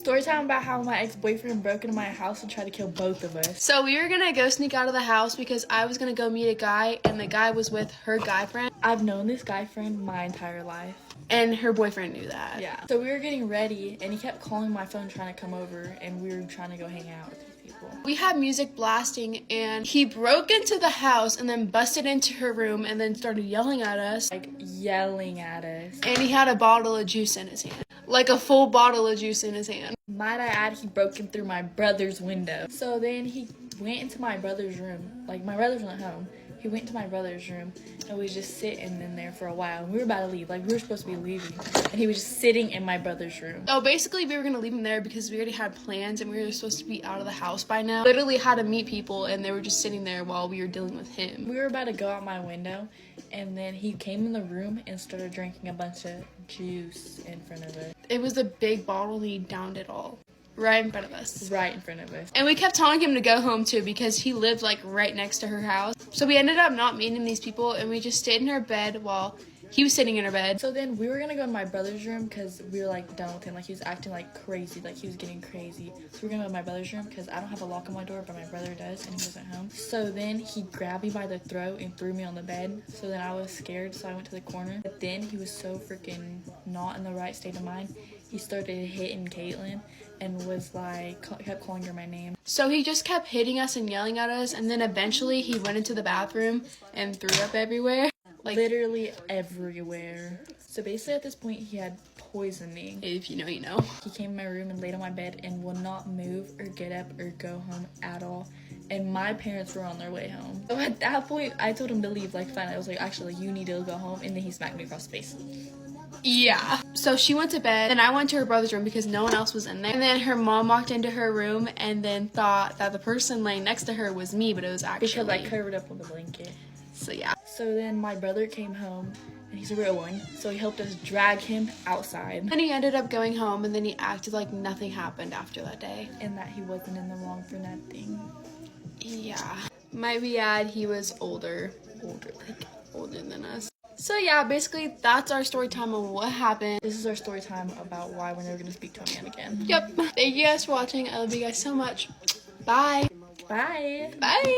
Story time about how my ex-boyfriend broke into my house and tried to kill both of us. So we were gonna go sneak out of the house because I was gonna go meet a guy and the guy was with her guy friend. I've known this guy friend my entire life. And her boyfriend knew that. Yeah. So we were getting ready and he kept calling my phone trying to come over and we were trying to go hang out with these people. We had music blasting and he broke into the house and then busted into her room and then started yelling at us. Like yelling at us. And he had a bottle of juice in his hand. Like a full bottle of juice in his hand. Might I add, he broke in through my brother's window. So then he went into my brother's room. Like, my brother's not home. He went to my brother's room and was just sitting in there for a while. And we were about to leave. Like, we were supposed to be leaving. And he was just sitting in my brother's room. Oh, basically, we were going to leave him there because we already had plans and we were supposed to be out of the house by now. Literally had to meet people and they were just sitting there while we were dealing with him. We were about to go out my window. And then he came in the room and started drinking a bunch of juice in front of us. It was a big bottle and he downed it all. Right in front of us. Right in front of us. And we kept telling him to go home too because he lived like right next to her house. So we ended up not meeting these people and we just stayed in her bed while he was sitting in her bed. So then we were gonna go to my brother's room because we were like done with him. Like he was acting like crazy, like he was getting crazy. So we were gonna go to my brother's room because I don't have a lock on my door, but my brother does and he wasn't home. So then he grabbed me by the throat and threw me on the bed. So then I was scared, so I went to the corner. But then he was so freaking not in the right state of mind. He started hitting Caitlin and was like, kept calling her my name. So he just kept hitting us and yelling at us, and then eventually he went into the bathroom and threw up everywhere. Like literally everywhere. So basically at this point he had poisoning. If you know, you know. He came in my room and laid on my bed and would not move or get up or go home at all. And my parents were on their way home. So at that point I told him to leave, like fine. I was like, actually you need to go home, and then he smacked me across the face. Yeah. So she went to bed, and I went to her brother's room because no one else was in there. And then her mom walked into her room and then thought that the person laying next to her was me, but it was actually because I covered up with a blanket. So yeah. So then my brother came home, and he's a real one, so he helped us drag him outside. And he ended up going home, and then he acted like nothing happened after that day. And that he wasn't in the wrong for nothing. Yeah. Might we add, he was older than us. So yeah, basically that's our story time on what happened. This is our story time about why we're never gonna speak to a man again. Yep. Thank you guys for watching. I love you guys so much. Bye. Bye. Bye.